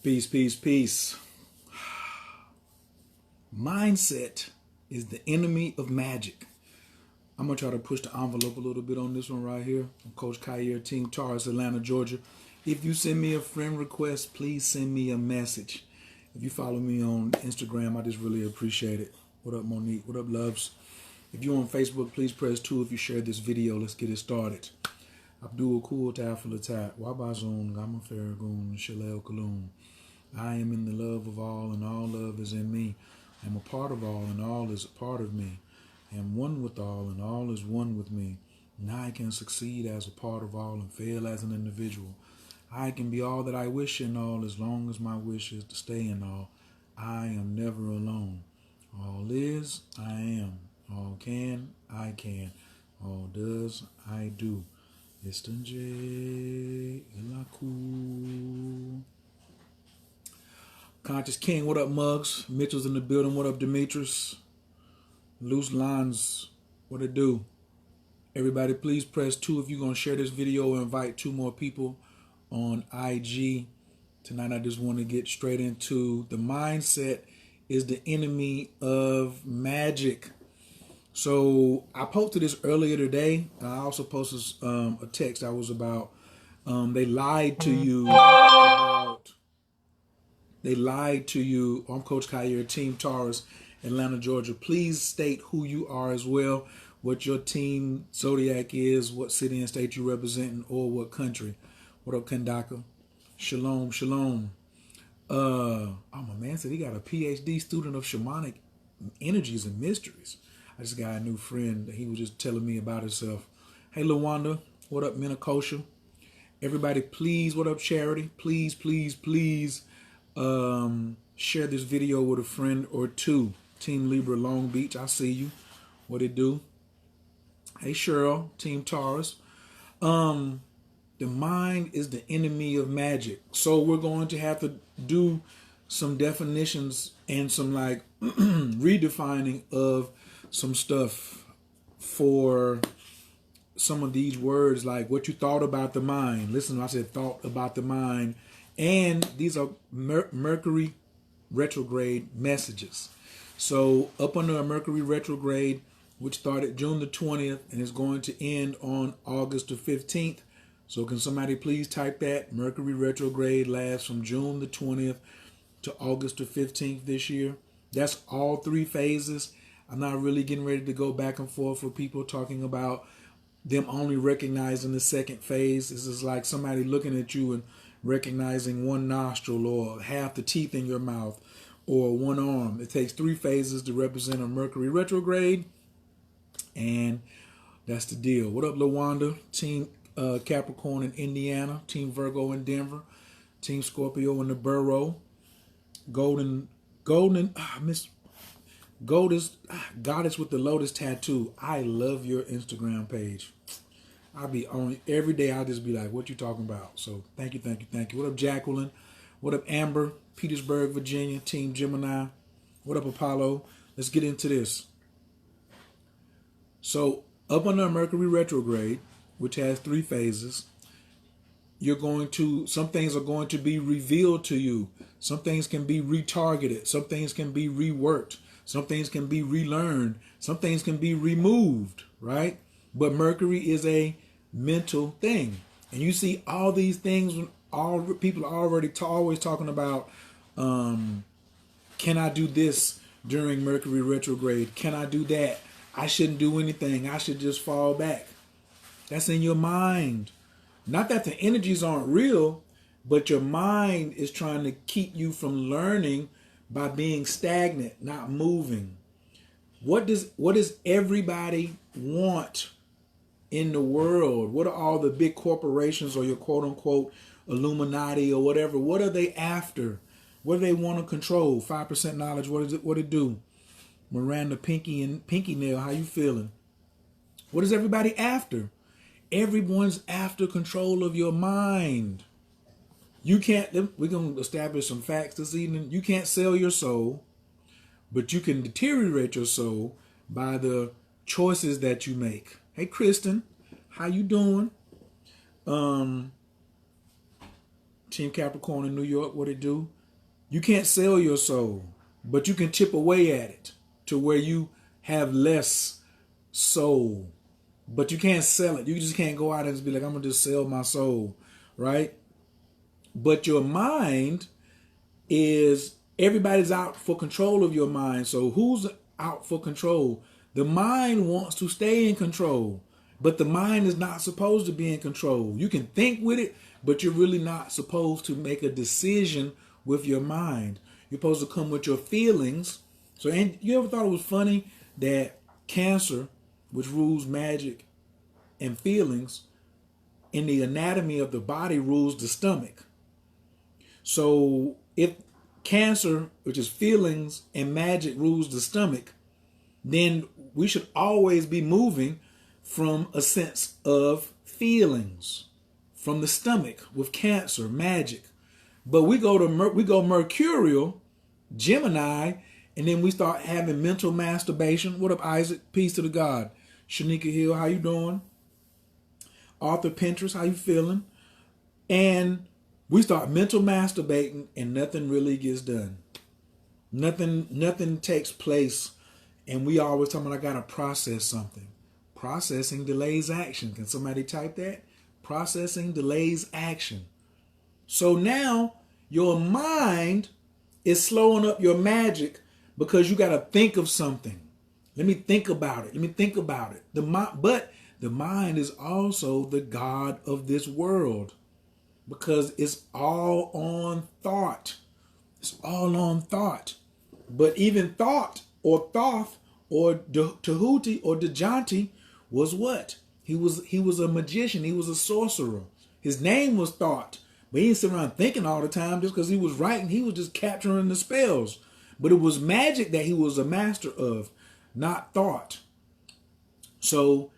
Peace, peace, peace. Mindset is the enemy of magic. I'm going to try to push the envelope a little bit on this one right here. I'm Coach Khayr, Team Taurus, Atlanta, Georgia. If you send me a friend request, please send me a message. If you follow me on Instagram, I just really appreciate it. What up, Monique? What up, loves? If you're on Facebook, please press 2 if you share this video. Let's get it started. Abdul Kul Tafalatat, Wabazun, Gama Farragoon, Shalel Kaloon. I am in the love of all, and all love is in me. I am a part of all, and all is a part of me. I am one with all, and all is one with me. And I can succeed as a part of all and fail as an individual. I can be all that I wish in all as long as my wish is to stay in all. I am never alone. All is, I am. All can, I can. All does, I do. Istanje Ilaku. Conscious King, what up, Muggs? Mitchell's in the building, what up, Demetrius? Loose Lines, what it do? Everybody, please press 2 if you're going to share this video or invite 2 more people on IG. Tonight, I just want to get straight into the mindset is the enemy of magic. So I posted this earlier today. I also posted a text that was about they lied to you about. They lied to you. I'm Coach Khayr, Team Taurus, Atlanta, Georgia. Please state who you are as well, what your team zodiac is, what city and state you represent, or what country. What up, Kandaka? Shalom, shalom. Oh, my man said he got a PhD student of shamanic energies and mysteries. I just got a new friend that he was just telling me about himself. Hey, Lawanda. What up, Minakosha? Everybody, please, what up, Charity? Please, please, please share this video with a friend or 2. Team Libra, Long Beach, I see you. What it do? Hey, Cheryl, Team Taurus. The mind is the enemy of magic. So we're going to have to do some definitions and some like redefining of some stuff for some of these words, like what you thought about the mind. Listen, I said thought about the mind. And these are Mercury retrograde messages. So up under a Mercury retrograde, which started June the 20th and is going to end on August the 15th. So can somebody please type that? Mercury retrograde lasts from June the 20th to August the 15th this year. That's all 3 phases. I'm not really getting ready to go back and forth for people talking about them only recognizing the second phase. This is like somebody looking at you and recognizing one nostril or half the teeth in your mouth or one arm. It takes 3 phases to represent a Mercury retrograde. And that's the deal. What up, Lawanda? Team Capricorn in Indiana. Team Virgo in Denver. Team Scorpio in the Borough. Goddess with the Lotus tattoo. I love your Instagram page. I'll be on every day. I'll just be like, what you talking about? So thank you, thank you, thank you. What up, Jacqueline? What up, Amber? Petersburg, Virginia. Team Gemini. What up, Apollo? Let's get into this. So up under Mercury retrograde, which has 3 phases, some things are going to be revealed to you. Some things can be retargeted. Some things can be reworked. Some things can be relearned. Some things can be removed, right? But Mercury is a mental thing. And you see all these things when all people are already always talking about, can I do this during Mercury retrograde? Can I do that? I shouldn't do anything. I should just fall back. That's in your mind. Not that the energies aren't real, but your mind is trying to keep you from learning by being stagnant, not moving. What does everybody want in the world? What are all the big corporations or your quote unquote Illuminati or whatever? What are they after? What do they want to control? 5% knowledge. What it do? Miranda Pinky Nail, how you feeling? What is everybody after? Everyone's after control of your mind. You can't, we're going to establish some facts this evening. You can't sell your soul, but you can deteriorate your soul by the choices that you make. Hey, Kristen, how you doing? Team Capricorn in New York, what it do? You can't sell your soul, but you can chip away at it to where you have less soul. But you can't sell it. You just can't go out and just be like, I'm going to just sell my soul, right? But your mind is, everybody's out for control of your mind. So who's out for control? The mind wants to stay in control, but the mind is not supposed to be in control. You can think with it, but you're really not supposed to make a decision with your mind. You're supposed to come with your feelings. So, and you ever thought it was funny that Cancer, which rules magic and feelings, in the anatomy of the body rules the stomach. So if Cancer, which is feelings, and magic rules the stomach, then we should always be moving from a sense of feelings, from the stomach with Cancer, magic. But we go Mercurial, Gemini, and then we start having mental masturbation. What up, Isaac? Peace to the God. Shanika Hill, how you doing? Arthur Pinterest, how you feeling? And we start mental masturbating and nothing really gets done. Nothing takes place. And we always talking about, I got to process something. Processing delays action. Can somebody type that? Processing delays action. So now your mind is slowing up your magic because you got to think of something. Let me think about it. Let me think about it. But the mind is also the god of this world because it's all on thought. It's all on thought. But even thought or Thoth or Tahuti or Djanti was what? He was a magician. He was a sorcerer. His name was Thought. But he didn't sit around thinking all the time just because he was writing. He was just capturing the spells. But it was magic that he was a master of, not thought. So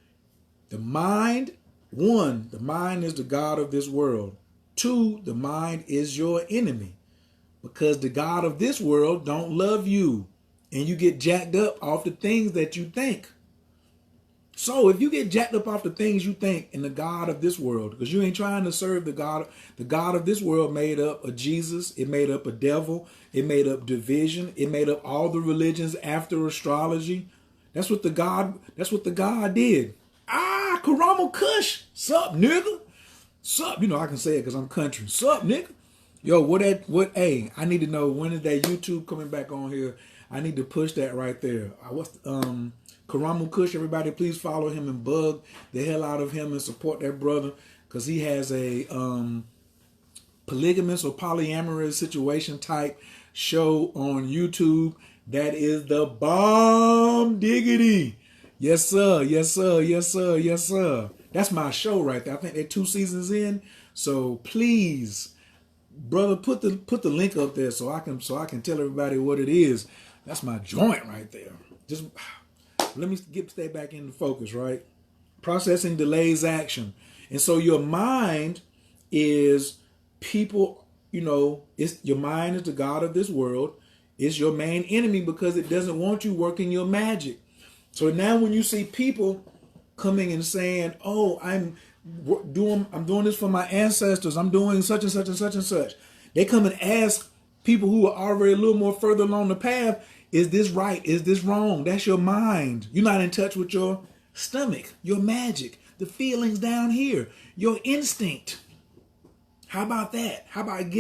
the mind, one, the mind is the god of this world. Two, the mind is your enemy because the god of this world don't love you and you get jacked up off the things that you think. So if you get jacked up off the things you think in the god of this world, because you ain't trying to serve the god of this world made up a Jesus, it made up a devil, it made up division, it made up all the religions after astrology. That's what the god did. Karamo Kush. Sup, nigga? Sup? You know I can say it because I'm country. Sup, nigga? Yo, hey, I need to know, when is that YouTube coming back on here? I need to push that right there. Karamu Kush, everybody please follow him and bug the hell out of him and support that brother because he has a polygamous or polyamorous situation type show on YouTube that is the bomb diggity. Yes, sir. Yes, sir. Yes, sir. Yes, sir. That's my show right there. I think they're 2 seasons in. So please, brother, put the link up there so I can tell everybody what it is. That's my joint right there. Just let me stay back into focus, right? Processing delays action. And so your mind is people, your mind is the god of this world. It's your main enemy because it doesn't want you working your magic. So now when you see people coming and saying, oh, I'm doing this for my ancestors, I'm doing such and such and such and such. They come and ask people who are already a little more further along the path, is this right? Is this wrong? That's your mind. You're not in touch with your stomach, your magic, the feelings down here, your instinct. How about that? How about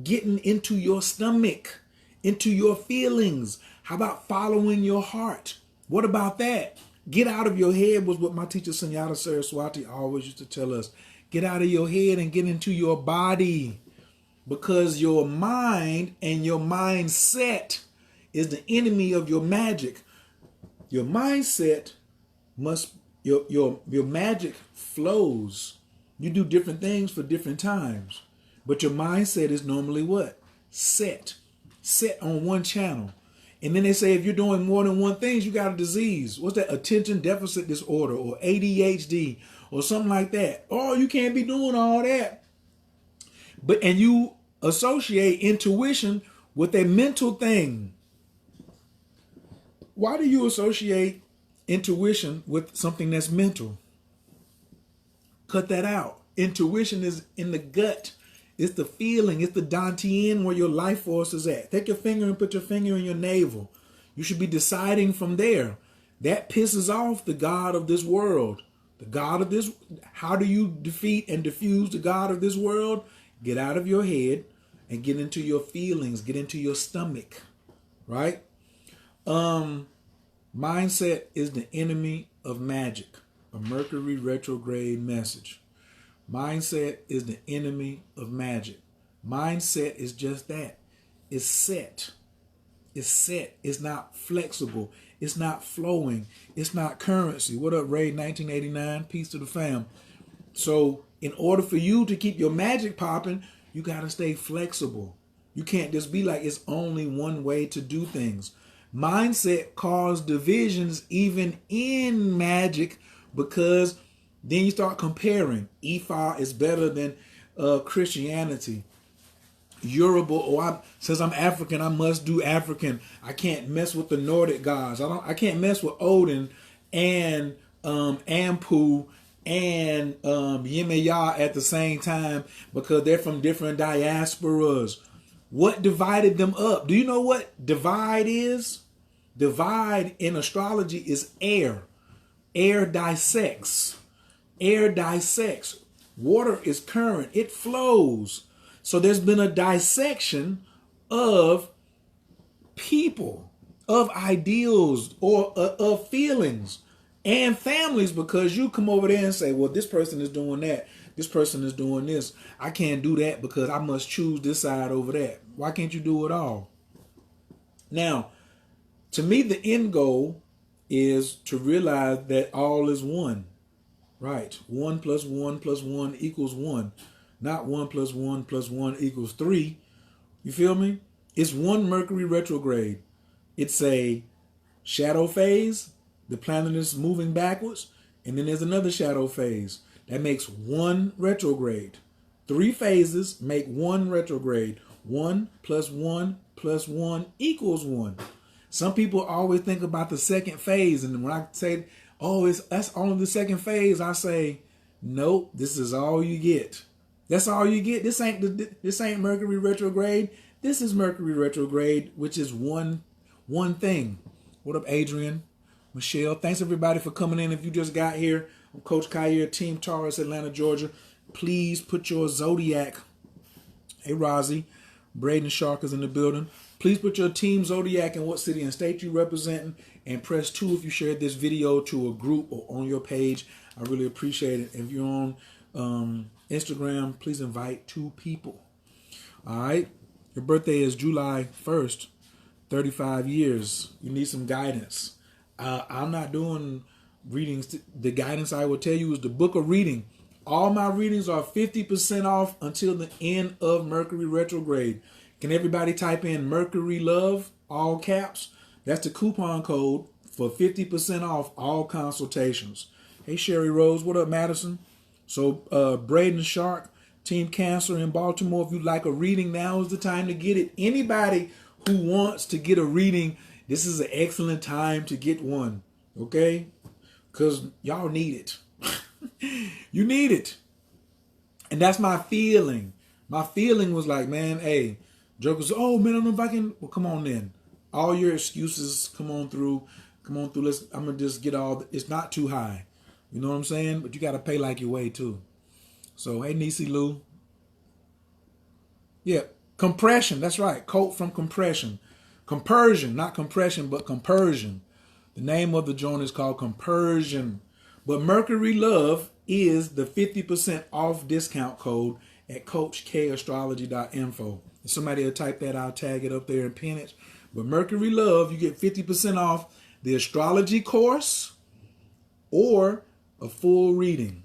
getting into your stomach, into your feelings? How about following your heart? What about that? Get out of your head was what my teacher Sunyata Saraswati always used to tell us. Get out of your head and get into your body. Because your mind and your mindset is the enemy of your magic. Your mindset your magic flows. You do different things for different times. But your mindset is normally what? Set on one channel. And then they say if you're doing more than one thing, you got a disease. What's that? Attention deficit disorder or ADHD or something like that. Oh, you can't be doing all that. And you associate intuition with a mental thing. Why do you associate intuition with something that's mental? Cut that out. Intuition is in the gut. It's the feeling. It's the dantian where your life force is at. Take your finger and put your finger in your navel. You should be deciding from there. That pisses off the God of this world. The God of this. How do you defeat and diffuse the God of this world? Get out of your head and get into your feelings. Get into your stomach. Right? Mindset is the enemy of magic. A Mercury retrograde message. Mindset is the enemy of magic. Mindset is just that. It's set. It's set. It's not flexible. It's not flowing. It's not currency. What up, Ray? 1989. Peace to the fam. So in order for you to keep your magic popping, you got to stay flexible. You can't just be like, it's only one way to do things. Mindset causes divisions even in magic, because then you start comparing. Ifa is better than Christianity. Yoruba, since I'm African, I must do African. I can't mess with the Nordic gods. I can't mess with Odin and Ampu and Yemaya at the same time, because they're from different diasporas. What divided them up? Do you know what divide is? Divide in astrology is air. Air dissects. Air dissects. Water is current. It flows. So there's been a dissection of people, of ideals, or of feelings and families, because you come over there and say, well, this person is doing that. This person is doing this. I can't do that because I must choose this side over that. Why can't you do it all? Now, to me, the end goal is to realize that all is one. Right. 1 + 1 + 1 = 1. Not 1 + 1 + 1 = 3. You feel me? It's one Mercury retrograde. It's a shadow phase. The planet is moving backwards. And then there's another shadow phase. That makes one retrograde. 3 phases make one retrograde. 1 + 1 + 1 = 1. Some people always think about the second phase. And when I say, oh, that's only the second phase, I say, nope, this is all you get. That's all you get. This ain't Mercury retrograde. This is Mercury retrograde, which is one thing. What up, Adrian? Michelle, thanks everybody for coming in. If you just got here, I'm Coach Khayr, Team Taurus, Atlanta, Georgia. Please put your zodiac. Hey, Rozzy. Braden Shark is in the building. Please put your team zodiac and what city and state you representing, and press 2 if you shared this video to a group or on your page. I really appreciate it. If you're on Instagram, please invite 2 people. All right. Your birthday is July 1st, 35 years. You need some guidance. I'm not doing readings. The guidance I will tell you is the book of reading. All my readings are 50% off until the end of Mercury retrograde. Can everybody type in Mercury Love, all caps? That's the coupon code for 50% off all consultations. Hey, Sherry Rose. What up, Madison? So, Braden Shark, Team Cancer in Baltimore. If you'd like a reading, now is the time to get it. Anybody who wants to get a reading, this is an excellent time to get one. Okay? Because y'all need it. You need it. And that's my feeling. My feeling was like, man, hey, Joker's, oh, man, I don't know if I can. Well, come on then. All your excuses, come on through. Come on through. I'm going to just get all, it's not too high. You know what I'm saying? But you got to pay like your way too. So, hey, Nisi Lou. Yeah, compression. That's right. Coat from compression. Compersion, not compression, but compersion. The name of the joint is called compersion. But Mercury Love is the 50% off discount code at CoachKAstrology.info. If somebody will type that, I'll tag it up there and pin it. But Mercury Love, you get 50% off the astrology course or a full reading.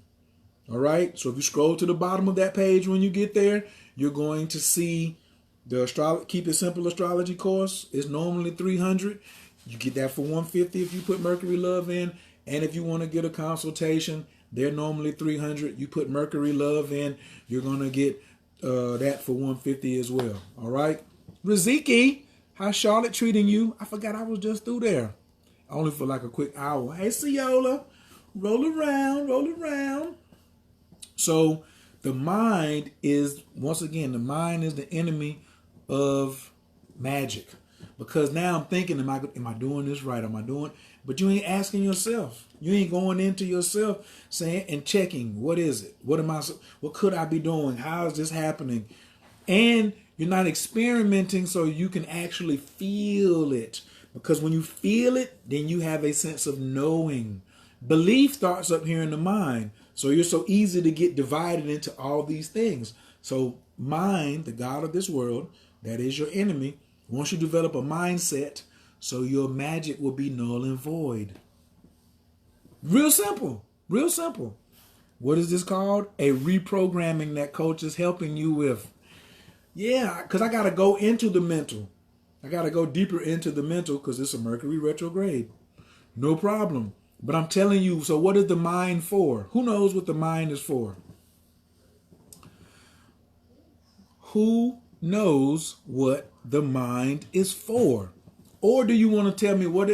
All right. So if you scroll to the bottom of that page when you get there, you're going to see the Keep It Simple astrology course. It's normally $300. You get that for $150 if you put Mercury Love in. And if you want to get a consultation, they're normally $300. You put Mercury Love in, you're going to get that for $150 as well. All right. Riziki, how's Charlotte treating you? I forgot I was just through there. Only for like a quick hour. Hey, Ciola, roll around, roll around. So The mind is, once again, the mind is the enemy of magic. Because now I'm thinking, am I doing this right? Am I doing? But you ain't asking yourself. You ain't going into yourself saying and checking, what is it? What could I be doing? How is this happening? And you're not experimenting so you can actually feel it. Because when you feel it, then you have a sense of knowing. Belief starts up here in the mind. So you're so easy to get divided into all these things. So mind, the God of this world, that is your enemy. Once you develop a mindset, so your magic will be null and void. Real simple. Real simple. What is this called? A reprogramming that coach is helping you with. Yeah, because I got to go into the mental. I got to go deeper into the mental because it's a Mercury retrograde. No problem. But I'm telling you, so what is the mind for? Who knows what the mind is for? Who knows what the mind is for? Or do you want to tell me what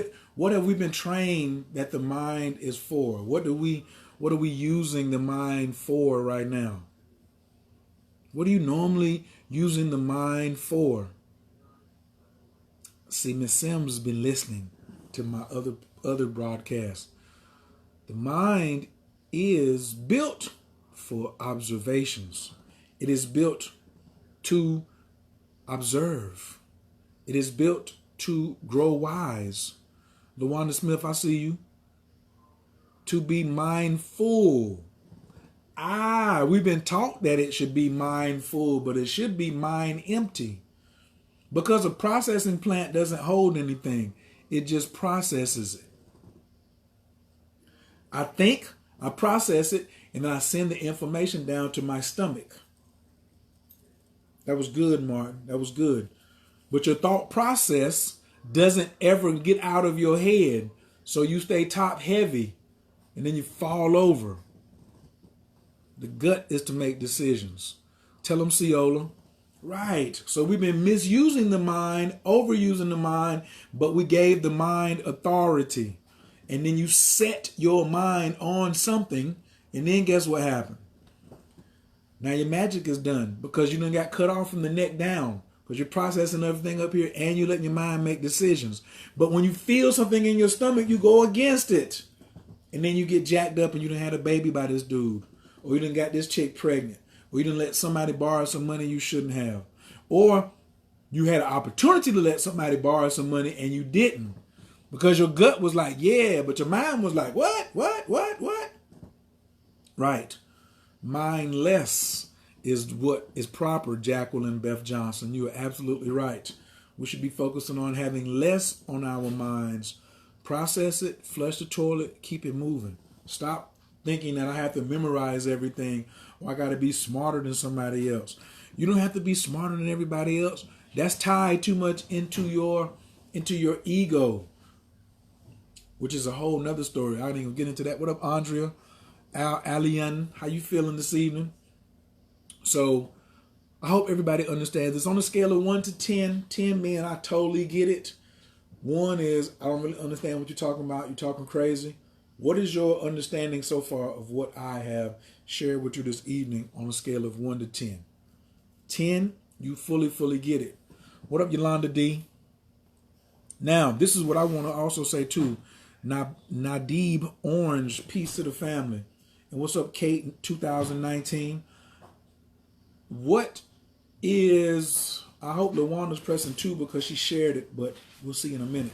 have we been trained that the mind is for? What are we using the mind for right now? What are you normally using the mind for? See, Miss Sims has been listening to my other broadcasts. The mind is built for observations. It is built to observe. It is built to grow wise. LaWanda Smith, I see you. To be mindful. We've been taught that it should be mindful, but it should be mind empty. Because a processing plant doesn't hold anything. It just processes it. I think, I process it, and then I send the information down to my stomach. That was good, Martin. That was good. But your thought process doesn't ever get out of your head. So you stay top heavy and then you fall over. The gut is to make decisions. Tell them, Ciola. Right. So we've been misusing the mind, overusing the mind, but we gave the mind authority. And then you set your mind on something, and then guess what happened? Now your magic is done because you done got cut off from the neck down because you're processing everything up here and you're letting your mind make decisions. But when you feel something in your stomach, you go against it. And then you get jacked up and you done had a baby by this dude. Or you done got this chick pregnant. Or you done let somebody borrow some money you shouldn't have. Or you had an opportunity to let somebody borrow some money and you didn't. Because your gut was like, yeah, but your mind was like, what? Right. Mindless is what is proper, Jacqueline Beth Johnson. You are absolutely right. We should be focusing on having less on our minds. Process it, flush the toilet, keep it moving. Stop thinking that I have to memorize everything or I got to be smarter than somebody else. You don't have to be smarter than everybody else. That's tied too much into your ego, which is a whole nother story. I didn't even get into that. What up, Andrea? Alian, how you feeling this evening? So I hope everybody understands this. On a scale of 1 to 10, 10 men, I totally get it. 1 is, I don't really understand what you're talking about. You're talking crazy. What is your understanding so far of what I have shared with you this evening on a scale of 1 to 10? 10, you fully get it. What up, Yolanda D? Now, this is what I want to also say too. Nadib Orange, peace to the family. And what's up, Kate, in 2019? What is, I hope LaWanda's pressing 2 because she shared it, but we'll see in a minute.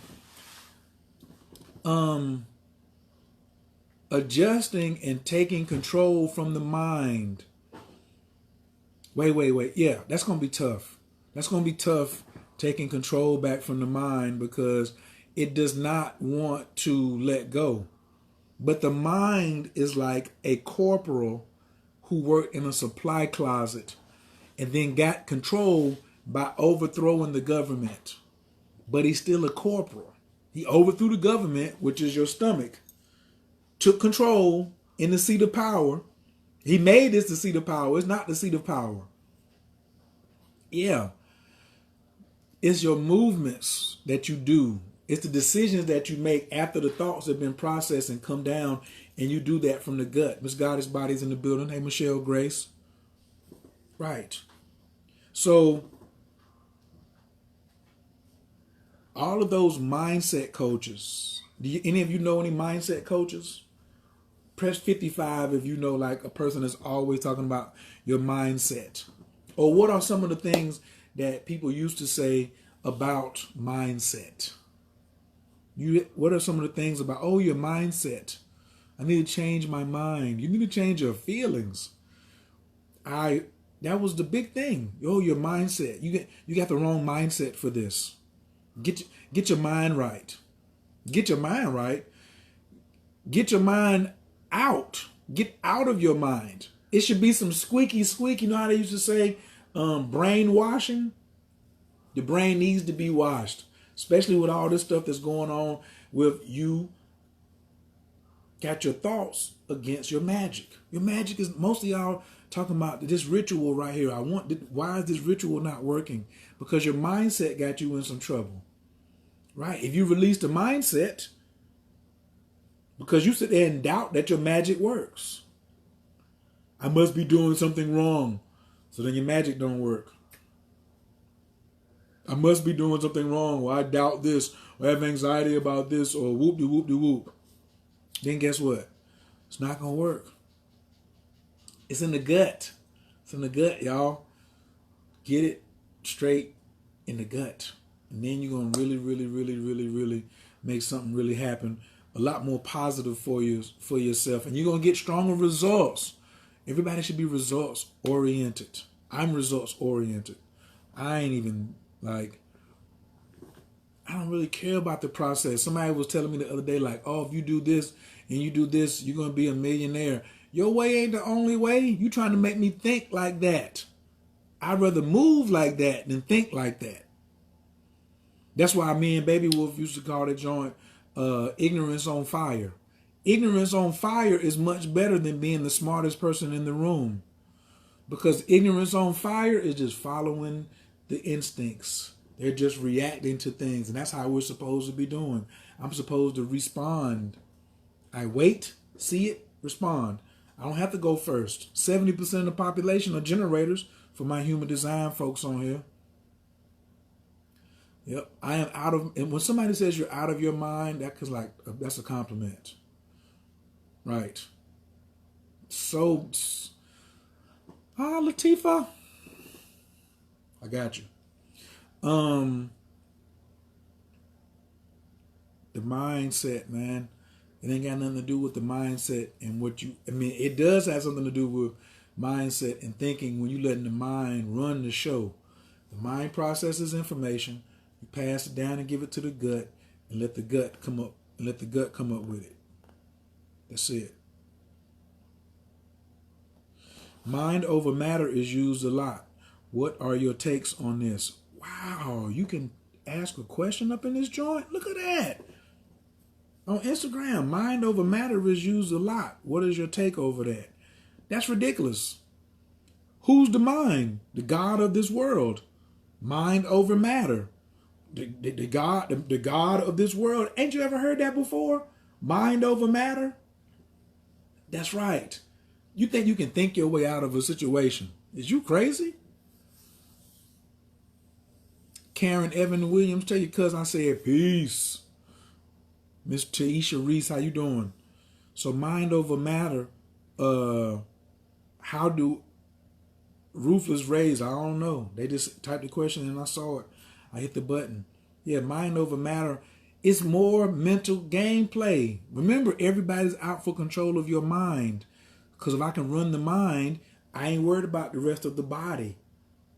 Adjusting and taking control from the mind. Wait. Yeah, that's going to be tough. That's going to be tough taking control back from the mind because it does not want to let go. But the mind is like a corporal who worked in a supply closet and then got control by overthrowing the government. But he's still a corporal. He overthrew the government, which is your stomach, took control in the seat of power. He made this the seat of power. It's not the seat of power. Yeah. It's your movements that you do. It's the decisions that you make after the thoughts have been processed and come down, and you do that from the gut. Miss Goddess Body's in the building. Hey, Michelle Grace. Right. So all of those mindset coaches, any of you know any mindset coaches? Press 55 if you know like a person that's always talking about your mindset. Or what are some of the things that people used to say about mindset? What are some of the things about, oh, your mindset? I need to change my mind. You need to change your feelings. That was the big thing. Oh, your mindset. You got the wrong mindset for this. Get your mind right. Get your mind right. Get your mind out. Get out of your mind. It should be some squeaky squeak. You know how they used to say brainwashing? The brain needs to be washed, especially with all this stuff that's going on with you. Got your thoughts against your magic. Your magic is, most of y'all talking about this ritual right here. Why is this ritual not working? Because your mindset got you in some trouble. Right? If you release the mindset, because you sit there and doubt that your magic works. I must be doing something wrong. So then your magic don't work. I must be doing something wrong, or I doubt this, or I have anxiety about this, or whoop-de-whoop-de-whoop. Then guess what? It's not going to work. It's in the gut. It's in the gut, y'all. Get it straight in the gut. And then you're going to really, really, really, really, really make something really happen. A lot more positive for yourself. And you're going to get stronger results. Everybody should be results oriented. I'm results oriented. I ain't even I don't really care about the process. Somebody was telling me the other day, like, oh, if you do this and you do this, you're going to be a millionaire. Your way ain't the only way. You trying to make me think like that. I'd rather move like that than think like that. That's why me and Baby Wolf used to call the joint ignorance on fire. Ignorance on fire is much better than being the smartest person in the room. Because ignorance on fire is just following the instincts. They're just reacting to things. And that's how we're supposed to be doing. I'm supposed to respond. I wait, see it, respond. I don't have to go first. 70% of the population are generators for my human design folks on here. Yep, I am out of, and when somebody says you're out of your mind, that's a compliment. Right. So, Latifah, I got you. The mindset, man. It ain't got nothing to do with the mindset and it does have something to do with mindset and thinking when you letting the mind run the show. The mind processes information. You pass it down and give it to the gut and let the gut come up with it. That's it. Mind over matter is used a lot. What are your takes on this? Wow, you can ask a question up in this joint? Look at that. On Instagram, mind over matter is used a lot. What is your take over that? That's ridiculous. Who's the mind? The God of this world. Mind over matter. The God of this world. Ain't you ever heard that before? Mind over matter? That's right. You think you can think your way out of a situation? Is you crazy? Karen Evan Williams, tell your cousin I said peace. Miss Taisha Reese, how you doing? So mind over matter. How do ruthless raise? I don't know. They just typed the question and I saw it. I hit the button. Yeah, mind over matter. It's more mental gameplay. Remember, everybody's out for control of your mind. Because if I can run the mind, I ain't worried about the rest of the body.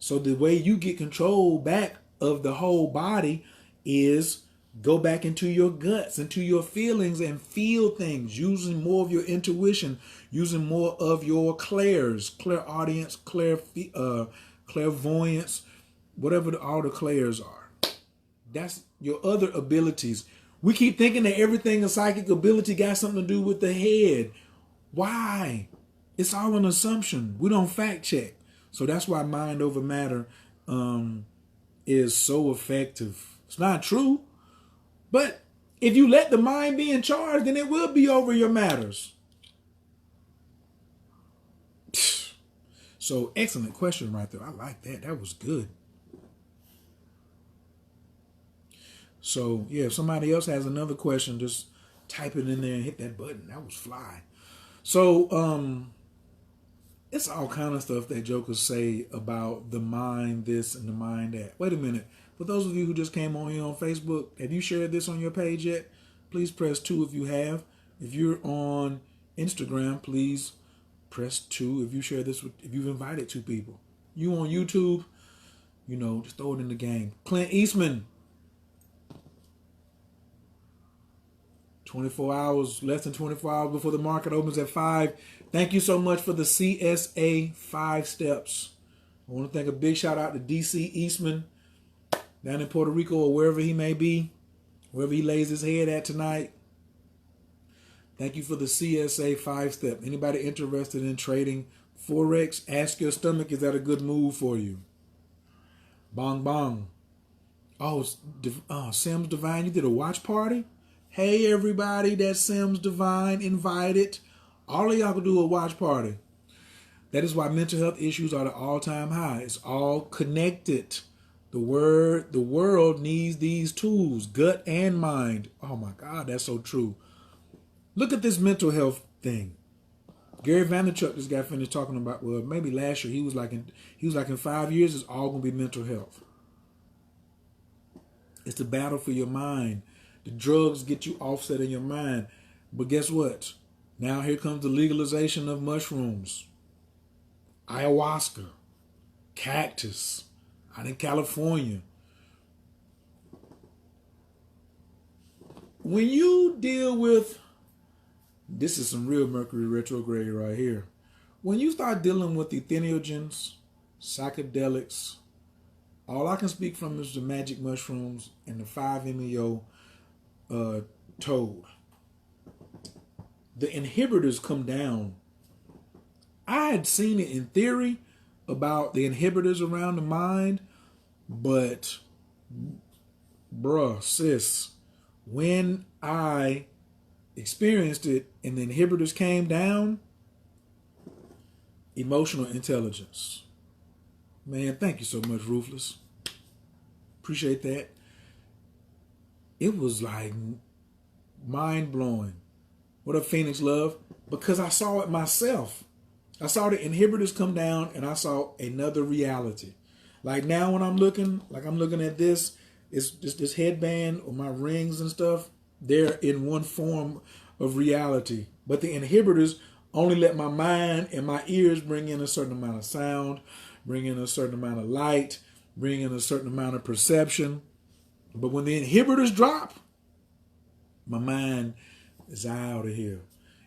So the way you get control back of the whole body is go back into your guts, into your feelings and feel things, using more of your intuition, using more of your clairaudience, clairvoyance, whatever all the clairs are. That's your other abilities. We keep thinking that everything a psychic ability got something to do with the head. Why? It's all an assumption. We don't fact check. So that's why mind over matter is so effective. It's not true. But if you let the mind be in charge, then it will be over your matters. So So excellent question right there. I like that. That was good. So yeah, if somebody else has another question, just type it in there and hit that button. That was fly. So it's all kind of stuff that jokers say about the mind this and the mind that. Wait a minute. For those of you who just came on here on Facebook, have you shared this on your page yet? Please press 2 if you have. If you're on Instagram, please press 2 if you share this if you've invited 2 people. You on YouTube, just throw it in the game. Clint Eastman. 24 hours, less than 24 hours before the market opens at 5. Thank you so much for the CSA 5 steps. I want to thank a big shout out to DC Eastman down in Puerto Rico or wherever he may be, wherever he lays his head at tonight. Thank you for the CSA 5 step. Anybody interested in trading Forex, ask your stomach, is that a good move for you? Bong bong. Oh, Sims Divine, you did a watch party? Hey, everybody, that's Sims Divine invited. All of y'all can do a watch party. That is why mental health issues are at an all-time high. It's all connected. The world needs these tools, gut and mind. Oh my God, that's so true. Look at this mental health thing. Gary Vaynerchuk just got finished talking about, well, maybe last year he was like in 5 years it's all gonna be mental health. It's the battle for your mind. The drugs get you offset in your mind. But guess what? Now here comes the legalization of mushrooms. Ayahuasca. Cactus. Out in California. When you deal with, this is some real Mercury retrograde right here. When you start dealing with entheogens, psychedelics, all I can speak from is the magic mushrooms and the 5-MeO toad. The inhibitors come down. I had seen it in theory about the inhibitors around the mind, but bruh, sis, when I experienced it and the inhibitors came down, emotional intelligence. Man, thank you so much, Ruthless. Appreciate that. It was like mind-blowing. What up, Phoenix Love? Because I saw it myself. I saw the inhibitors come down and I saw another reality. Like now when I'm looking at this, it's just this headband or my rings and stuff, they're in one form of reality. But the inhibitors only let my mind and my ears bring in a certain amount of sound, bring in a certain amount of light, bring in a certain amount of perception. But when the inhibitors drop, my mind is out of here.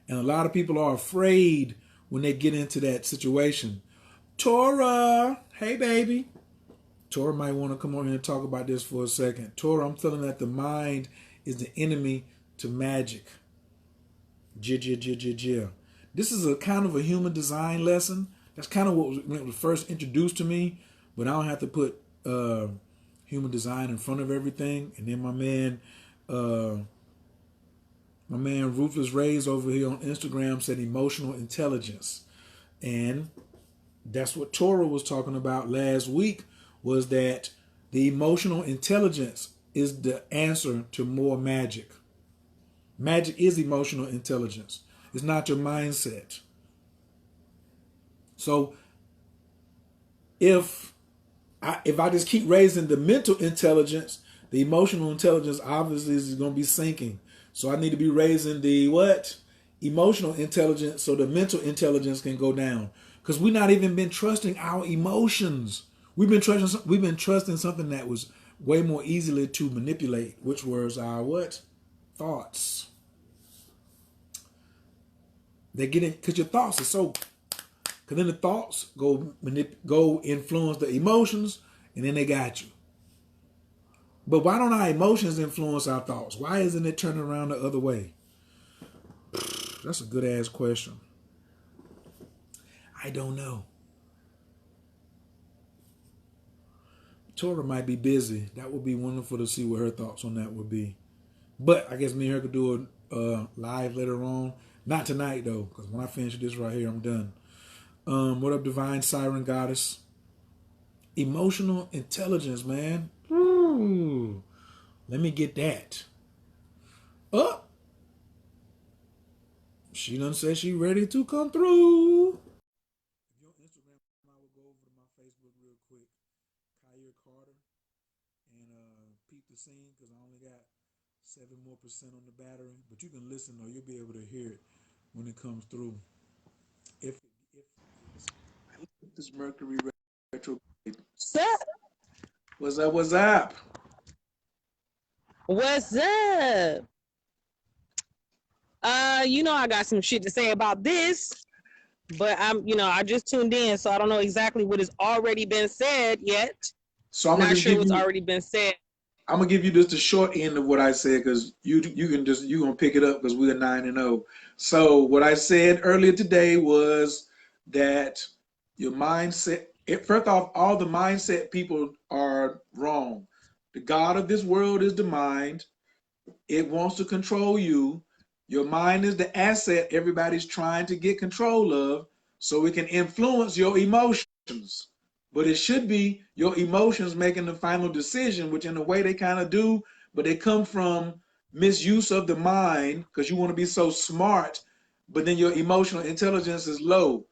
And a lot of people are afraid when they get into that situation. Tora, hey baby. Tora might want to come on here and talk about this for a second. Tora, I'm telling that the mind is the enemy to magic. This is a kind of a human design lesson. That's kind of what when it was first introduced to me, but I don't have to put human design in front of everything. And then my man Ruthless Rays over here on Instagram said emotional intelligence. And that's what Tora was talking about last week, was that the emotional intelligence is the answer to more magic. Magic is emotional intelligence. It's not your mindset. So if I just keep raising the mental intelligence, the emotional intelligence obviously is going to be sinking. So I need to be raising the what? Emotional intelligence so the mental intelligence can go down. Because we've not even been trusting our emotions. We've been trusting something that was way more easily to manipulate, which was our what? Thoughts. They get in because your thoughts are so. Because then the thoughts go influence the emotions, and then they got you. But why don't our emotions influence our thoughts? Why isn't it turning around the other way? That's a good ass question. I don't know. Tora might be busy. That would be wonderful to see what her thoughts on that would be. But I guess me and her could do a live later on. Not tonight though, because when I finish this right here, I'm done. What up, Divine Siren Goddess? Emotional intelligence, man. Ooh, let me get that. Oh, she done said she ready to come through. If you're on Instagram, I will go over to my Facebook real quick. Kyrie Carter and peep the scene because I only got 7% more on the battery. But you can listen though; you'll be able to hear it when it comes through. If this Mercury retrograde. What's up? What's up? What's up? What's up? I got some shit to say about this, but I just tuned in, so I don't know exactly what has already been said yet. So I'm gonna Not just sure give what's you. already been said. I'm gonna give you just the short end of what I said because you gonna pick it up because we're 9-0. So what I said earlier today was that your mindset. First off, all the mindset people are wrong. The God of this world is the mind. It wants to control you. Your mind is the asset everybody's trying to get control of so it can influence your emotions. But it should be your emotions making the final decision, which in a way they kind of do, but they come from misuse of the mind because you want to be so smart, but then your emotional intelligence is low.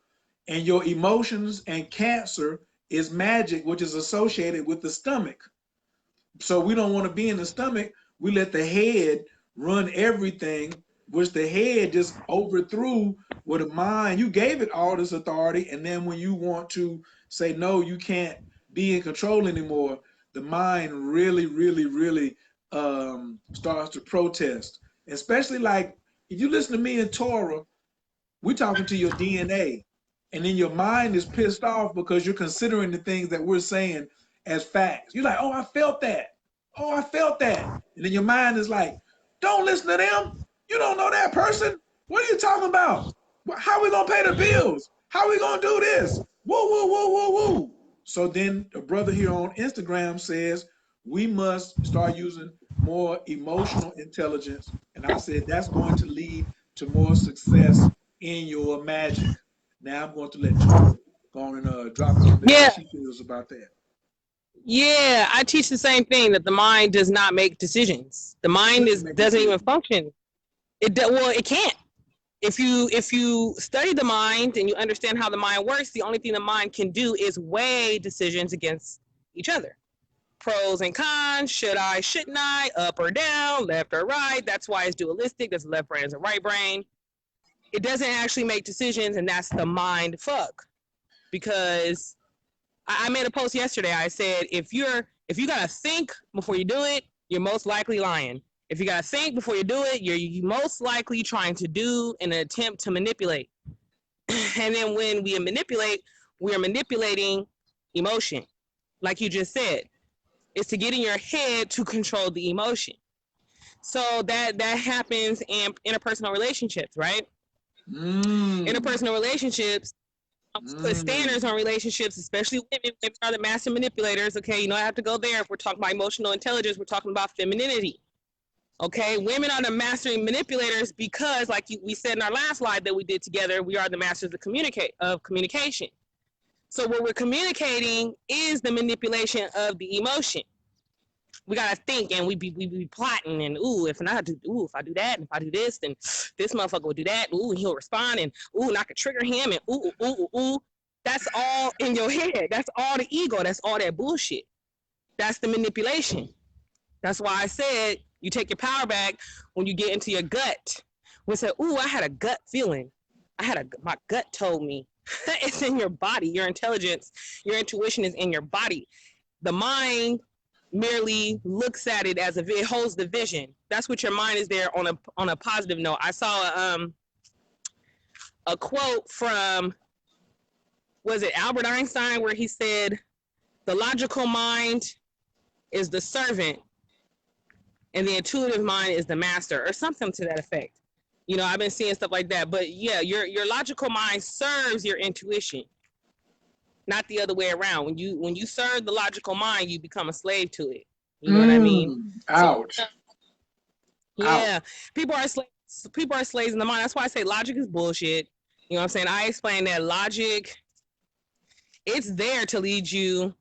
And your emotions and cancer is magic, which is associated with the stomach. So we don't want to be in the stomach. We let the head run everything, which the head just overthrew with the mind. You gave it all this authority, and then when you want to say no, you can't be in control anymore, the mind really, really, really starts to protest. Especially like if you listen to me and Torah, we're talking to your DNA. And then your mind is pissed off because you're considering the things that we're saying as facts. You're like, oh, I felt that. Oh, I felt that. And then your mind is like, don't listen to them. You don't know that person. What are you talking about? How are we going to pay the bills? How are we going to do this? Woo, woo, woo, woo, woo. So then a brother here on Instagram says, we must start using more emotional intelligence. And I said, that's going to lead to more success in your magic. Now I'm going to let Tora go on and drop a little bit how Yeah, she feels about that. yeah. I teach the same thing that the mind does not make decisions. The It mind shouldn't is make doesn't even decisions. function. Well, it can't. If you study the mind and you understand how the mind works, the only thing the mind can do is weigh decisions against each other. Pros and cons, should I, shouldn't I, up or down, left or right. That's why it's dualistic. There's a left brain, there's a right brain. It doesn't actually make decisions, and that's the mind fuck. Because I made a post yesterday. I said if you gotta think before you do it, you're most likely lying. If you gotta think before you do it, you're most likely trying to do an attempt to manipulate. And then when we are manipulating emotion, like you just said. Is to get in your head to control the emotion. So that happens in interpersonal relationships, right? Mm, Interpersonal relationships put standards mm. on relationships, especially women. Women are the master manipulators. Okay, I have to go there. If we're talking about emotional intelligence, we're talking about femininity. Okay, women are the master manipulators because, like we said in our last slide that we did together, we are the masters of communication. So what we're communicating is the manipulation of the emotion. We gotta think, and we be plotting, and if I do that, and if I do this, then this motherfucker will do that. And he'll respond, and I could trigger him, and ooh. That's all in your head. That's all the ego. That's all that bullshit. That's the manipulation. That's why I said you take your power back when you get into your gut. We say, I had a gut feeling. My gut told me. It's in your body. Your intelligence, your intuition is in your body. The mind merely looks at it as it holds the vision. That's what your mind is there on a positive note. I saw a quote from, was it Albert Einstein, where he said the logical mind is the servant and the intuitive mind is the master, or something to that effect. I've been seeing stuff like that. But yeah, your logical mind serves your intuition, not the other way around. When you serve the logical mind, you become a slave to it. You know what I mean? So Ouch. Ouch. yeah, people are slaves. People are slaves in the mind. That's why I say logic is bullshit. You know what I'm saying? I explain that logic It's there to lead you.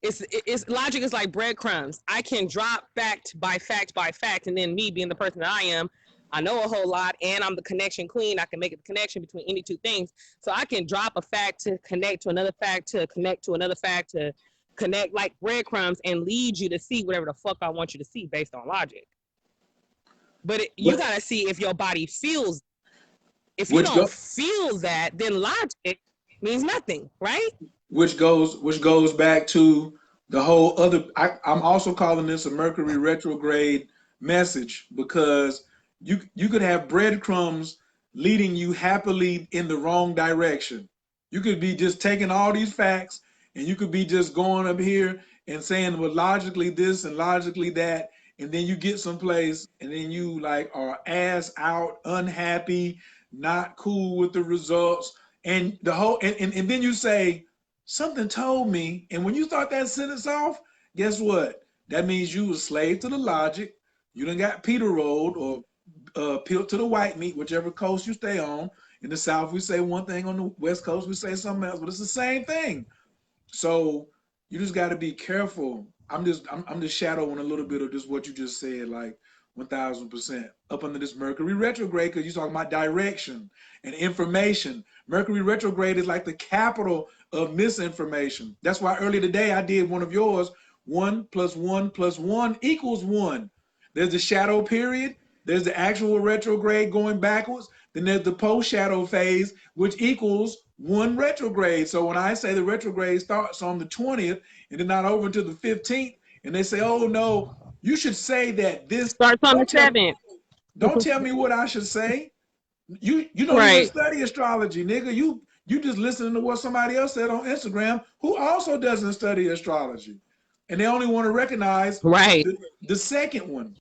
It's logic is like breadcrumbs. I can drop fact by fact by fact, and then me being the person that I am, I know a whole lot, and I'm the connection queen. I can make a connection between any two things. So I can drop a fact to connect to another fact to connect to another fact to connect like breadcrumbs and lead you to see whatever the fuck I want you to see based on logic. But you gotta see if your body feels. If you don't feel that, then logic means nothing, right? Which goes back to the whole other. I'm also calling this a Mercury retrograde message, because you could have breadcrumbs leading you happily in the wrong direction. You could be just taking all these facts, and you could be just going up here and saying, well, logically this and logically that, and then you get someplace and then you like are ass out, unhappy, not cool with the results, and the whole and then you say, something told me. And when you start that sentence off, guess what? That means you a slave to the logic. You done got Peter rolled or peeled to the white meat, whichever coast you stay on. In the South, we say one thing. On the West Coast, we say something else, but it's the same thing. So you just got to be careful. I'm just shadowing a little bit of just what you just said, like 1000% up under this Mercury retrograde, because you're talking about direction and information. Mercury retrograde is like the capital of misinformation. That's why earlier today I did one of yours. 1 + 1 + 1 = 1. There's the shadow period. There's the actual retrograde going backwards. Then there's the post-shadow phase, which equals 1 retrograde. So when I say the retrograde starts on the 20th and then not over until the 15th, and they say, oh no, you should say that this starts on the 7th. Don't tell me what I should say. You don't even Right. study astrology, nigga. You just listening to what somebody else said on Instagram, who also doesn't study astrology. And they only want to recognize Right. the second one,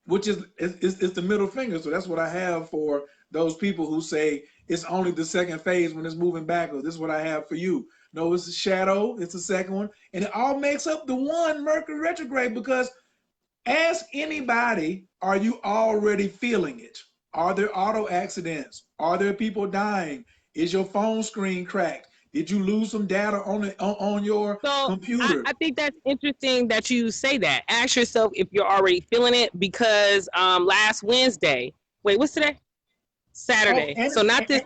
which is the middle finger. So that's what I have for those people who say it's only the second phase when it's moving backwards. This is what I have for you. No, it's a shadow. It's the second one. And it all makes up the 1 Mercury retrograde, because ask anybody, are you already feeling it? Are there auto accidents? Are there people dying? Is your phone screen cracked? Did you lose some data on your computer? I think that's interesting that you say that. Ask yourself if you're already feeling it, because last Wednesday, wait, what's today? Saturday. So not this.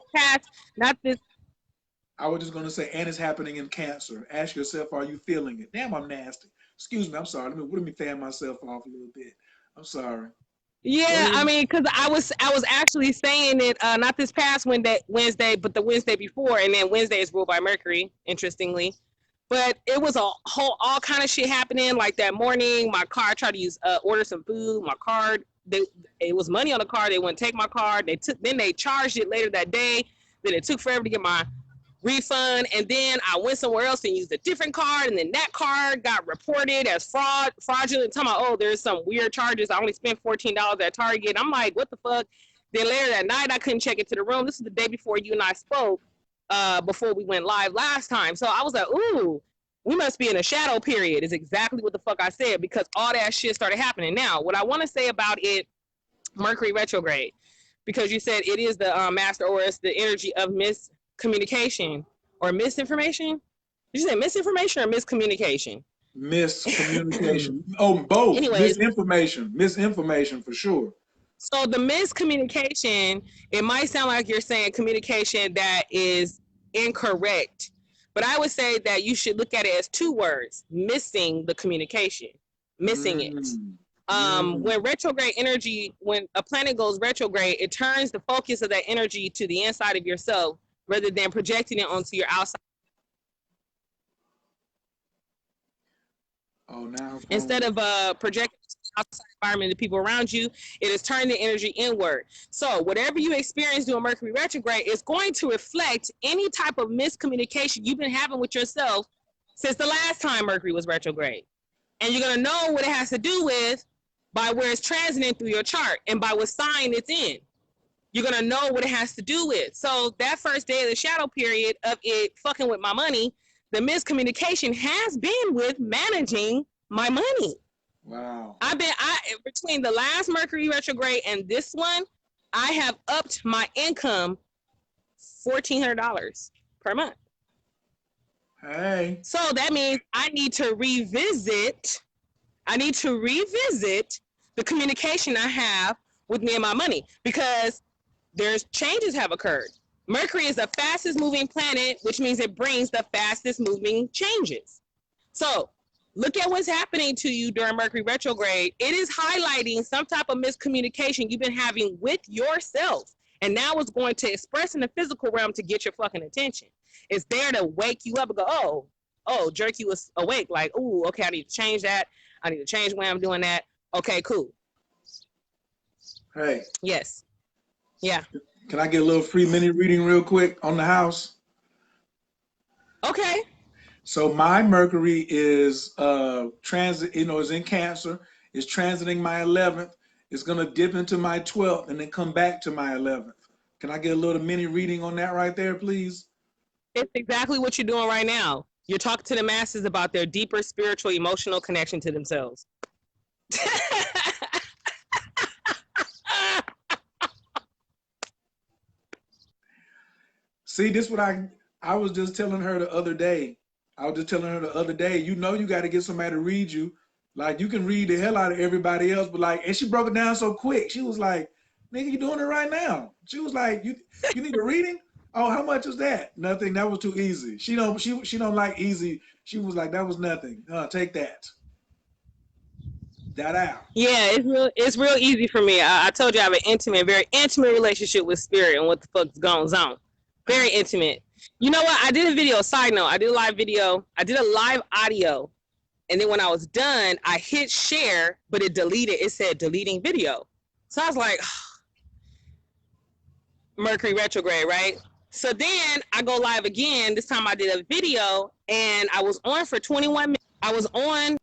I was just going to say, and it's happening in Cancer. Ask yourself, are you feeling it? Damn, I'm nasty. Excuse me, I'm sorry. Let me fan myself off a little bit. I'm sorry. Yeah, I mean, because I was actually saying it not this past Wednesday, but the Wednesday before, and then Wednesday is ruled by Mercury, interestingly. But it was all kind of shit happening. Like that morning, my car, I tried to order some food. My card, it was money on the card. They wouldn't take my card. Then they charged it later that day. Then it took forever to get my refund, and then I went somewhere else and used a different card, and then that card got reported as fraudulent. Talking about, oh, there's some weird charges. I only spent $14 at Target. I'm like, what the fuck? Then later that night, I couldn't check into the room. This is the day before you and I spoke, before we went live last time. So I was like, ooh, we must be in a shadow period, is exactly what the fuck I said, because all that shit started happening. Now, what I want to say about it, Mercury retrograde, because you said it is the master, or it's the energy of miscommunication or misinformation. Did you say misinformation or miscommunication? Miscommunication. Oh, both. Anyways, Misinformation for sure. So the miscommunication, it might sound like you're saying communication that is incorrect, but I would say that you should look at it as 2 words: missing the communication, missing it. When retrograde energy, when a planet goes retrograde, it turns the focus of that energy to the inside of yourself rather than projecting it onto your outside. Oh, now instead of projecting outside environment, the people around you, it is turning the energy inward. So whatever you experience doing Mercury retrograde is going to reflect any type of miscommunication you've been having with yourself since the last time Mercury was retrograde. And you're going to know what it has to do with by where it's transiting through your chart and by what sign it's in. You're going to know what it has to do with. So that first day of the shadow period of it fucking with my money, the miscommunication has been with managing my money. Wow. Between the last Mercury retrograde and this one, I have upped my income $1,400 per month. Hey. So that means I need to revisit the communication I have with me and my money, because there's changes have occurred. Mercury is the fastest moving planet, which means it brings the fastest moving changes. So look at what's happening to you during Mercury retrograde. It is highlighting some type of miscommunication you've been having with yourself. And now it's going to express in the physical realm to get your fucking attention. It's there to wake you up and go, jerk you awake. Like, ooh, okay, I need to change that. I need to change the way I'm doing that. Okay, cool. Hey. Yes. Yeah. Can I get a little free mini reading real quick on the house? Okay. So my Mercury is transit, is in Cancer. It's transiting my 11th. It's gonna dip into my 12th and then come back to my 11th. Can I get a little mini reading on that right there, please? It's exactly what you're doing right now. You're talking to the masses about their deeper spiritual, emotional connection to themselves. See, this what I was just telling her the other day. You know you got to get somebody to read you. Like, you can read the hell out of everybody else, but like, and she broke it down so quick. She was like, nigga, you doing it right now. She was like, you need a reading? Oh, how much is that? Nothing. That was too easy. She don't like easy. She was like, that was nothing. Take that. That out. Yeah, it's real easy for me. I told you I have an very intimate relationship with spirit and what the fuck's going on. Very intimate. You know what? I did a video, side note, I did a live video. I did a live audio. And then when I was done, I hit share, but it deleted. It said deleting video. So I was like, Mercury retrograde, right? So then I go live again. This time I did a video and I was on for 21 minutes. I was on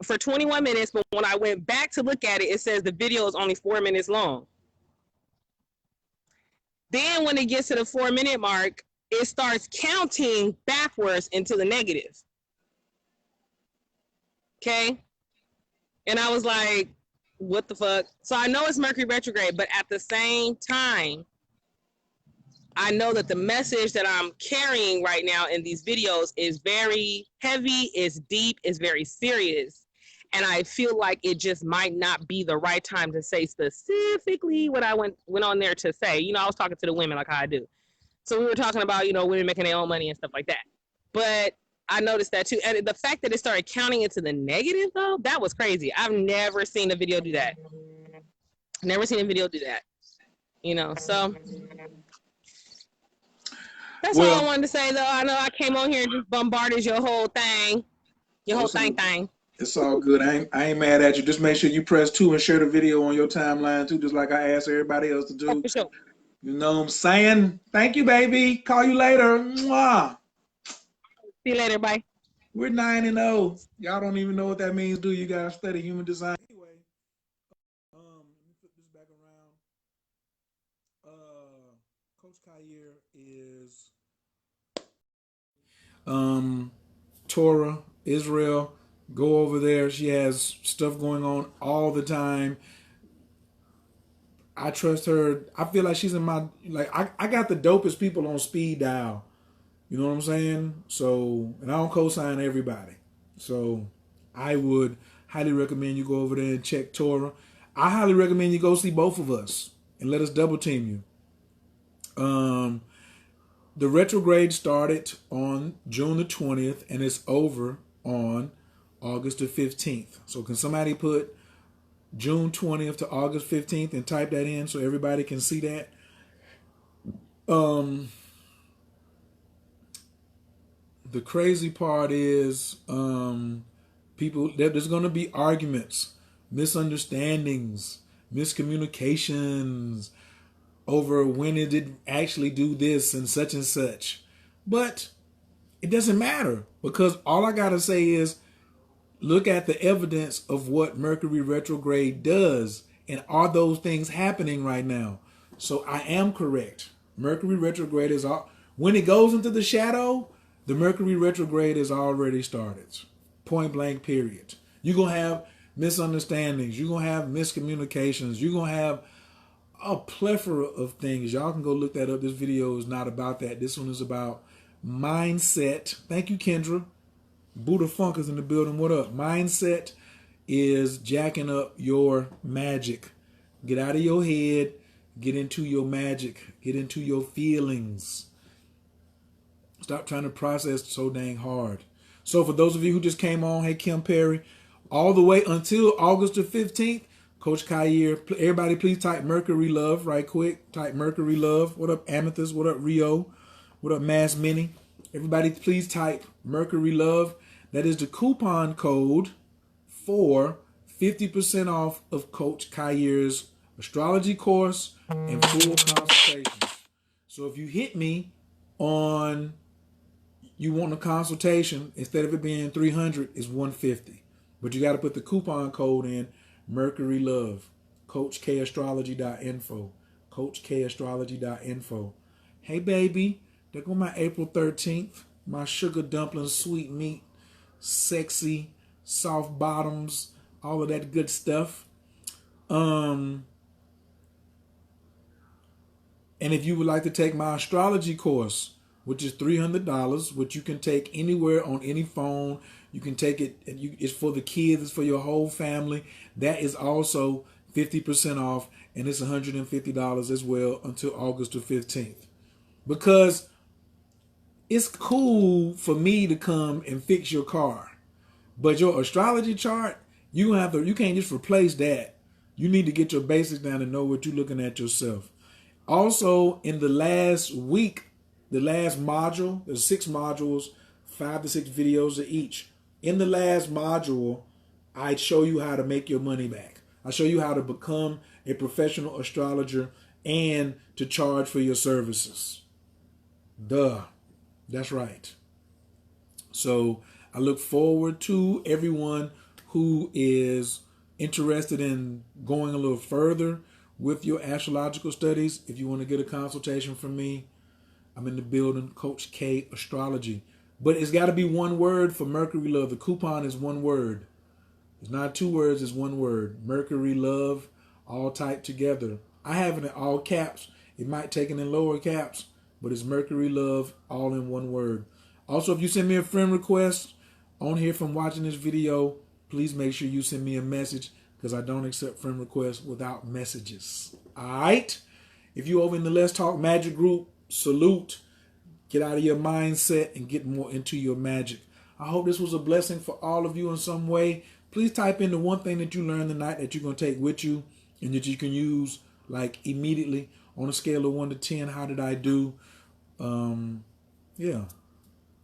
for 21 minutes, but when I went back to look at it, it says the video is only 4 minutes long. Then when it gets to the 4-minute mark, it starts counting backwards into the negative. Okay? And I was like, what the fuck? So I know it's Mercury retrograde, but at the same time, I know that the message that I'm carrying right now in these videos is very heavy, is deep, is very serious. And I feel like it just might not be the right time to say specifically what I went on there to say. You know, I was talking to the women like how I do. So we were talking about, women making their own money and stuff like that. But I noticed that too. And the fact that it started counting into the negative, though, that was crazy. I've never seen a video do that. Never seen a video do that. So that's all I wanted to say, though. I know I came on here and just bombarded your whole thing. Your whole thing. It's all good. I ain't mad at you. Just make sure you press 2 and share the video on your timeline, too, just like I asked everybody else to do. For sure. You know what I'm saying? Thank you, baby. Call you later. Mwah. See you later. Bye. We're 9-0. Y'all don't even know what that means, do you? Gotta study human design. Anyway, let me flip this back around. Coach Khayr is Torah, Israel. Go over there. She has stuff going on all the time. I trust her. I feel like she's in my, I got the dopest people on speed dial. You know what I'm saying? So, and I don't co-sign everybody. So I would highly recommend you go over there and check Torah. I highly recommend you go see both of us and let us double team you. The retrograde started on June the 20th and it's over on August the 15th. So can somebody put June 20th to August 15th and type that in so everybody can see that? The crazy part is there's going to be arguments, misunderstandings, miscommunications over when it did actually do this and such. But it doesn't matter because all I got to say is look at the evidence of what Mercury retrograde does, and are those things happening right now? So I am correct. Mercury retrograde is when it goes into the shadow, the Mercury retrograde is already started. Point blank, period. You're going to have misunderstandings. You're going to have miscommunications. You're going to have a plethora of things. Y'all can go look that up. This video is not about that. This one is about mindset. Thank you, Kendra. Buddha Funk is in the building. What up? Mindset is jacking up your magic. Get out of your head. Get into your magic. Get into your feelings. Stop trying to process so dang hard. So for those of you who just came on, hey, Kim Perry, all the way until August the 15th, Coach Khayr, everybody please type Mercury Love right quick. Type Mercury Love. What up, Amethyst? What up, Rio? What up, Mass Mini? Everybody please type Mercury Love. That is the coupon code for 50% off of Coach Khayr's astrology course and full consultations. So if you hit me on you want a consultation, instead of it being $300, it's $150. But you got to put the coupon code in, Mercury Love, CoachKAstrology.info, CoachKAstrology.info. Hey, baby, there go my April 13th, my sugar dumpling, sweet meat, sexy, soft bottoms, all of that good stuff. And if you would like to take my astrology course, which is $300, which you can take anywhere on any phone. You can take it, it's for the kids, it's for your whole family. That is also 50% off, and it's $150 as well until August the 15th. Because it's cool for me to come and fix your car. But your astrology chart, you can't just replace that. You need to get your basics down and know what you're looking at yourself. Also, in the last week, the last module, there's 6 modules, 5 to 6 videos of each. In the last module, I show you how to make your money back. I show you how to become a professional astrologer and to charge for your services. Duh. That's right. So I look forward to everyone who is interested in going a little further with your astrological studies. If you want to get a consultation from me, I'm in the building, Coach K Astrology. But it's got to be one word for Mercury Love. The coupon is one word. It's not 2 words, it's one word. Mercury Love, all typed together. I have it in all caps. It might take it in lower caps, but it's Mercury Love, all in one word. Also, if you send me a friend request on here from watching this video, please make sure you send me a message, because I don't accept friend requests without messages. All right? If you over in the Let's Talk Magic group, salute. Get out of your mindset and get more into your magic. I hope this was a blessing for all of you in some way. Please type in the one thing that you learned tonight that you're going to take with you and that you can use like immediately. On a scale of 1 to 10, how did I do? Yeah.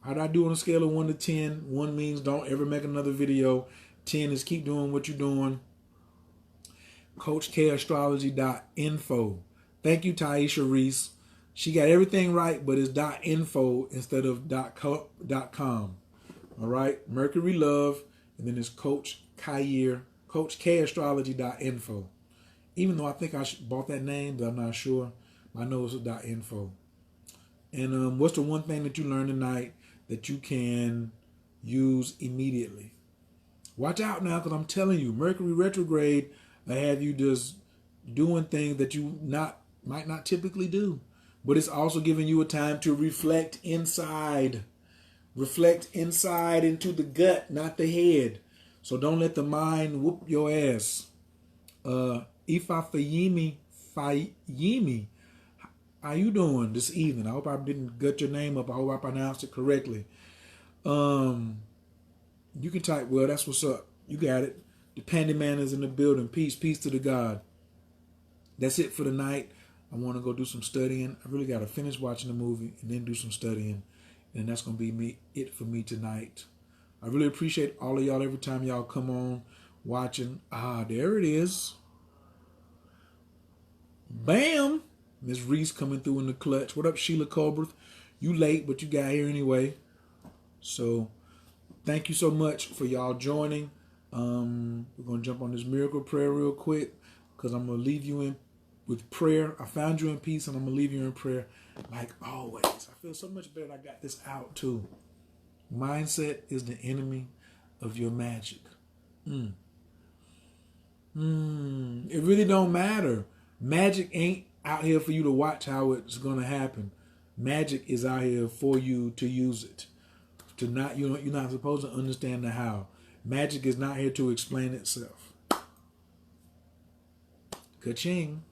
How did I do on a scale of 1 to 10? 1 means don't ever make another video. 10 is keep doing what you're doing. CoachKAstrology.info. Thank you, Taisha Reese. She got everything right, but it's .info instead of .com. All right, Mercury Love, and then it's Coach Khayr, CoachKAstrology.info. Even though I think I bought that name, but I'm not sure. I know it's .info. And what's the one thing that you learned tonight that you can use immediately? Watch out now, because I'm telling you, Mercury retrograde will have you just doing things that you might not typically do. But it's also giving you a time to reflect inside. Reflect inside into the gut, not the head. So don't let the mind whoop your ass. Ifa Fayimi, how you doing this evening? I hope I didn't gut your name up. I hope I pronounced it correctly. You can type, well, that's what's up. You got it. The Pandy Man is in the building. Peace to the God. That's it for tonight. I want to go do some studying. I really got to finish watching the movie and then do some studying. And that's going to be it for me tonight. I really appreciate all of y'all every time y'all come on watching. Ah, there it is. Bam! Miss Reese coming through in the clutch. What up, Sheila Colbert? You late, but you got here anyway. So thank you so much for y'all joining. We're going to jump on this miracle prayer real quick, because I'm going to leave you in with prayer. I found you in peace, and I'm going to leave you in prayer like always. I feel so much better I got this out too. Mindset is the enemy of your magic. It really don't matter Magic ain't out here for you to watch how it's gonna happen. Magic is out here for you to use it. To not, you're not supposed to understand the how. Magic is not here to explain itself. Ka-ching.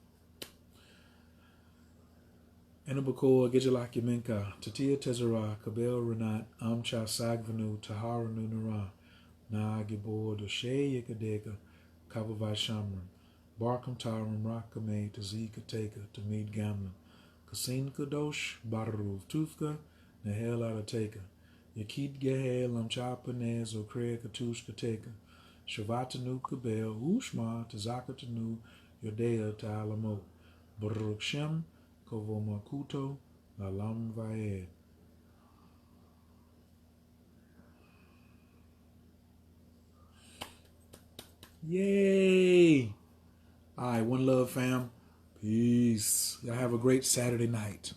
Enabakor Gejala Minka, Tatia Tezara, Kabel Renat, Amcha Sagvanu, Taharanu Nara, Na Gibor, Doshe Yakadeka, Kabavai Shamran, Barkam Taram, Rakame, Tazika Taka, Tamid Gamlin, Kasin Kadosh, Baruv Tufka, Nahel Adateka, Yakid Gehel, Amchapanez, Okrea Katushka Taka, Shavatanu Kabel, Ushma, Tazaka Tanu, Yodea Ta'alamo, Baruch Shem, Kovomakuto, Lalam Vaed. Yay! All right, one love, fam. Peace. Y'all have a great Saturday night.